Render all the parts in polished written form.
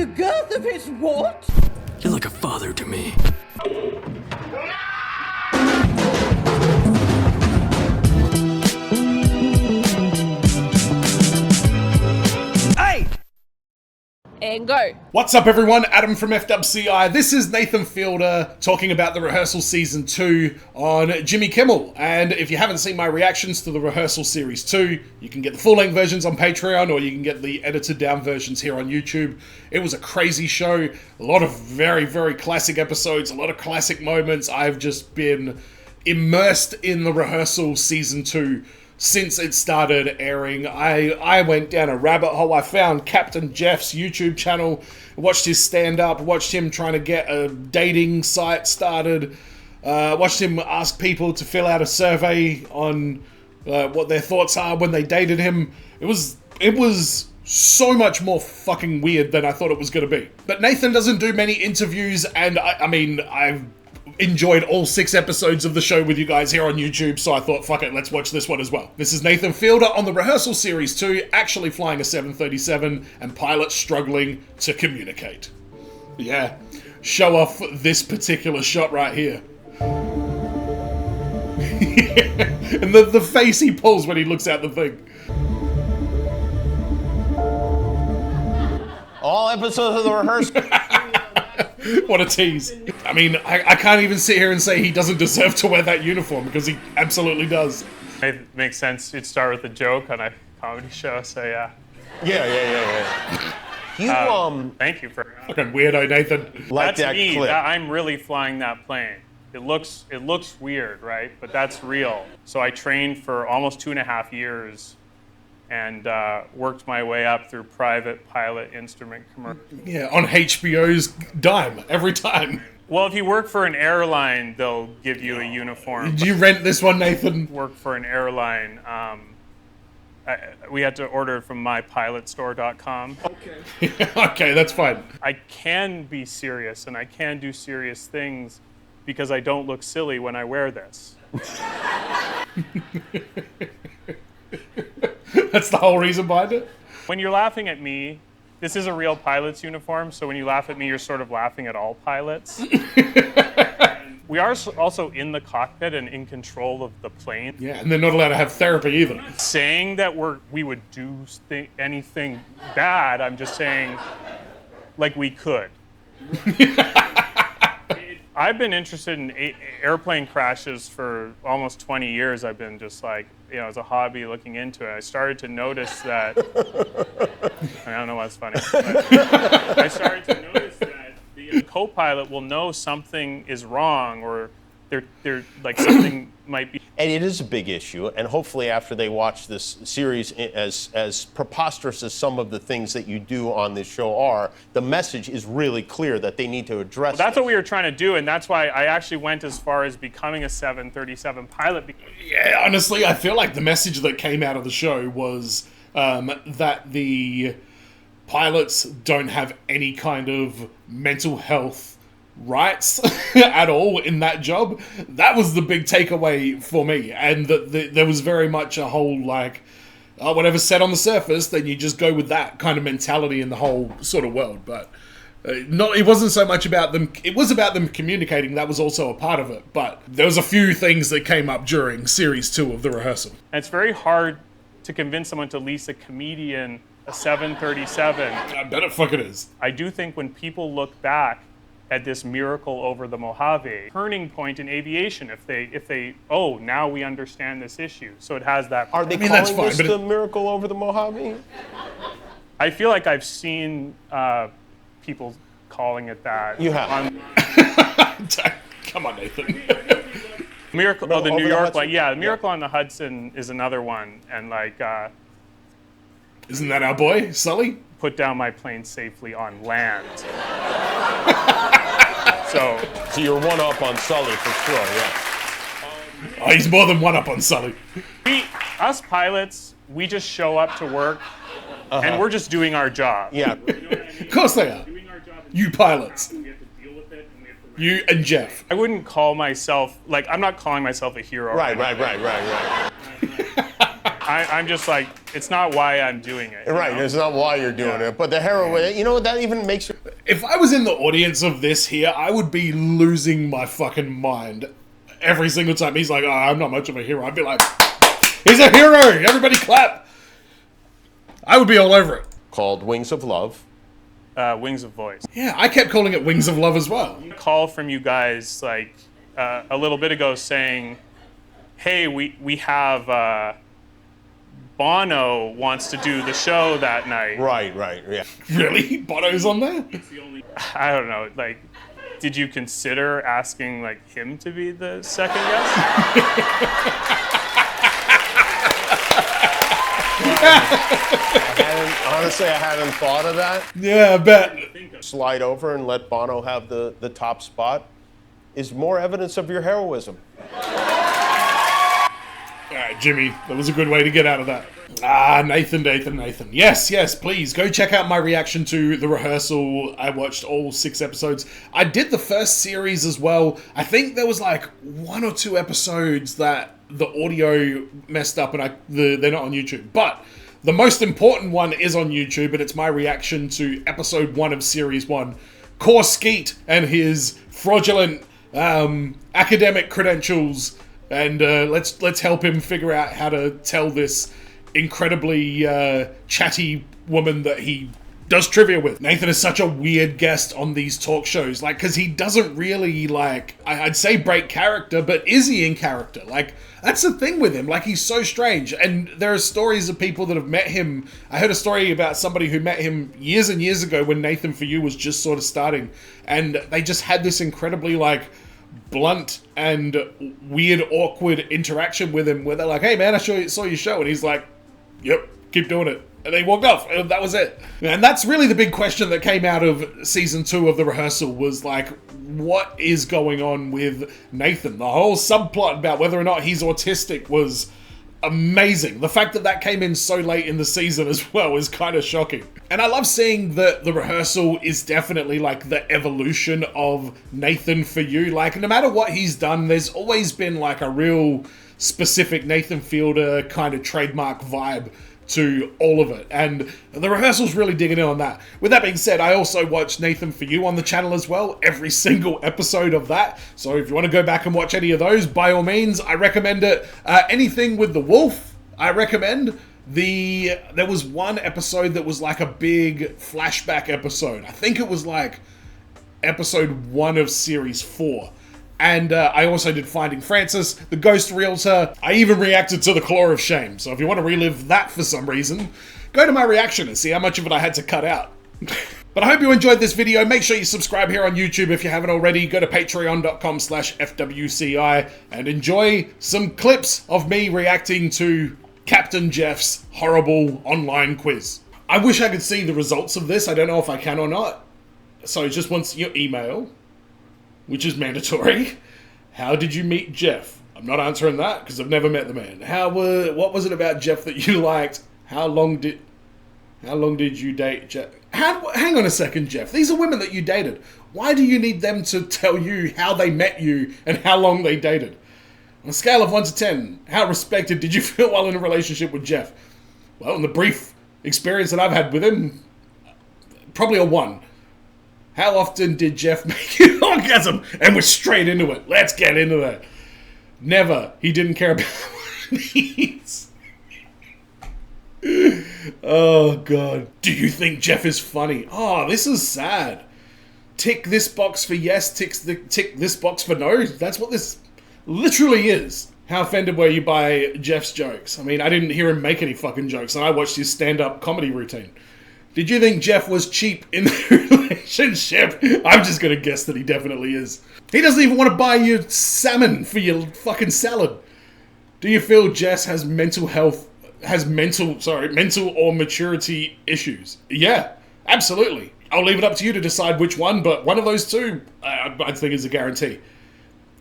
The girth of his what? You're like a father to me. Hey! And go. What's up everyone, Adam from FWCI. This is Nathan Fielder talking about the Rehearsal Season 2 on Jimmy Kimmel. And if you haven't seen my reactions to the Rehearsal Series 2, you can get the full-length versions on Patreon or you can get the edited-down versions here on YouTube. It was a crazy show, a lot of very, very classic episodes, a lot of classic moments. I've just been immersed in the Rehearsal Season 2 since it started airing. I went down a rabbit hole. I found Captain Jeff's YouTube channel, watched his stand-up, watched him trying to get a dating site started, watched him ask people to fill out a survey on what their thoughts are when they dated him. It was so much more fucking weird than I thought it was going to be. But Nathan doesn't do many interviews, and I mean, I've enjoyed all 6 episodes of the show with you guys here on YouTube, so I thought, fuck it, let's watch this one as well. This is Nathan Fielder on the Rehearsal Series 2, actually flying a 737, and pilots struggling to communicate. Yeah, show off this particular shot right here. And the face he pulls when he looks out the thing. All episodes of the Rehearsal. What a tease. I mean, I can't even sit here and say he doesn't deserve to wear that uniform, because he absolutely does. It makes sense. You'd start with a joke on a comedy show, so yeah. Yeah. Thank you for Fucking weirdo, Nathan. Like that's that me. clip. I'm really flying that plane. It looks weird, right? But that's real. So I trained for almost 2.5 years and worked my way up through private pilot instrument commercial. Yeah, on HBO's dime, every time. Well, if you work for an airline, they'll give you a uniform. Did you rent this one, Nathan? Work for an airline. We had to order it from mypilotstore.com. Okay. Okay, that's fine. I can be serious and I can do serious things because I don't look silly when I wear this. That's the whole reason behind it? When you're laughing at me, this is a real pilot's uniform, so when you laugh at me, you're sort of laughing at all pilots. We are also in the cockpit and in control of the plane. Yeah, and they're not allowed to have therapy either. Saying that we would do anything bad, I'm just saying, like, we could. I've been interested in airplane crashes for almost 20 years. I've been just like, as a hobby looking into it. I started to notice that, I don't know what's funny, but I started to notice that the co-pilot will know something is wrong or they're like something might be. And it is a big issue, and hopefully after they watch this series, as preposterous as some of the things that you do on this show are, the message is really clear that they need to address That's what we were trying to do, and that's why I actually went as far as becoming a 737 pilot. Yeah, honestly, I feel like the message that came out of the show was that the pilots don't have any kind of mental health rights at all in that job. That was the big takeaway for me, and that there was very much a whole like, whatever's said on the surface, then you just go with that kind of mentality in the whole sort of world. But it wasn't so much about them. It was about them communicating. That was also a part of it. But there was a few things that came up during Series 2 of the Rehearsal. And it's very hard to convince someone to lease a comedian a 737. I bet it fucking is. I do think when people look back at this miracle over the Mojave, turning point in aviation, if they now we understand this issue. So it has that. Are they calling that's fine, this but the miracle over the Mojave? I feel like I've seen people calling it that. You have. Come on, Nathan. Miracle, No, the over New the York Hudson? one. Yeah, the Miracle on the Hudson is another one. And like, Isn't that our boy, Sully? put down my plane safely on land. So you're one up on Sully for sure, yeah. Oh, he's more than one up on Sully. us pilots, we just show up to work and we're just doing our job. Yeah. You know what I mean? Of course they are. Doing our job. You pilots. We have to deal with it. And we have to You and Jeff. I wouldn't call myself, like, I'm not calling myself a hero. Right. I I'm just like, it's not why I'm doing it. Right, it's not why you're doing it, but the heroin, you know, that even makes you... If I was in the audience of this here, I would be losing my fucking mind every single time he's like, oh, I'm not much of a hero. I'd be like, he's a hero! Everybody clap! I would be all over it. Called Wings of Love. Wings of Voice. Yeah, I kept calling it Wings of Love as well. Call from you guys like a little bit ago saying, hey, we have Bono wants to do the show that night. Right, yeah. Really? Bono's on there? I don't know, like, did you consider asking like him to be the second guest? Honestly, I hadn't thought of that. Yeah, I bet. Slide over and let Bono have the top spot is more evidence of your heroism. All right, Jimmy, that was a good way to get out of that. Ah, Nathan. Yes, please, go check out my reaction to The Rehearsal. I watched all 6 episodes. I did the first series as well. I think there was like 1 or 2 episodes that the audio messed up and they're not on YouTube. But the most important one is on YouTube, and it's my reaction to episode 1 of series 1. Core Skeet and his fraudulent academic credentials. And let's help him figure out how to tell this incredibly chatty woman that he does trivia with. Nathan is such a weird guest on these talk shows, like, because he doesn't really, like, I'd say break character, but is he in character? Like, that's the thing with him. Like, he's so strange. And there are stories of people that have met him. I heard a story about somebody who met him years and years ago when Nathan For You was just sort of starting, and they just had this incredibly, like, blunt and weird, awkward interaction with him where they're like, hey man, I saw your show, and he's like, yep, keep doing it, and they walked off, and that was it. And that's really the big question that came out of season 2 of The Rehearsal, was like, what is going on with Nathan? The whole subplot about whether or not he's autistic was amazing. The fact that that came in so late in the season as well is kind of shocking. And I love seeing that The Rehearsal is definitely like the evolution of Nathan For You. Like, no matter what he's done, there's always been like a real specific Nathan Fielder kind of trademark vibe to all of it, and The Rehearsal's really digging in on that. With that being said, I also watch Nathan For You on the channel as well, every single episode of that, so if you want to go back and watch any of those, by all means, I recommend it. Anything with the wolf, I recommend. There was one episode that was like a big flashback episode. I think it was like episode 1 of series 4. And I also did Finding Francis, The Ghost Realtor. I even reacted to The Claw of Shame. So if you want to relive that for some reason, go to my reaction and see how much of it I had to cut out. But I hope you enjoyed this video. Make sure you subscribe here on YouTube if you haven't already. Go to patreon.com/FWCI and enjoy some clips of me reacting to Captain Jeff's horrible online quiz. I wish I could see the results of this. I don't know if I can or not. So just once your email, which is mandatory. How did you meet Jeff? I'm not answering that because I've never met the man. What was it about Jeff that you liked? How long did you date Jeff? Hang on a second, Jeff. These are women that you dated. Why do you need them to tell you how they met you and how long they dated? On a scale of 1 to 10, how respected did you feel while in a relationship with Jeff? Well, in the brief experience that I've had with him, probably a 1. How often did Jeff make you orgasm? And we're straight into it. Let's get into that. Never. He didn't care about my needs. Oh, God. Do you think Jeff is funny? Oh, this is sad. Tick this box for yes, tick this box for no. That's what this literally is. How offended were you by Jeff's jokes? I mean, I didn't hear him make any fucking jokes, and I watched his stand-up comedy routine. Did you think Jeff was cheap in the relationship? I'm just going to guess that he definitely is. He doesn't even want to buy you salmon for your fucking salad. Do you feel Jess has mental or maturity issues? Yeah, absolutely. I'll leave it up to you to decide which one, but one of those two, I think is a guarantee.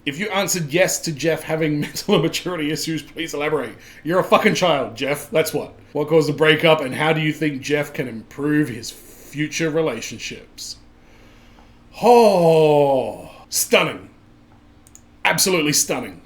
If you answered yes to Jeff having mental or maturity issues, please elaborate. You're a fucking child, Jeff. That's what. What caused the breakup, and how do you think Jeff can improve his future relationships? Oh, stunning. Absolutely stunning.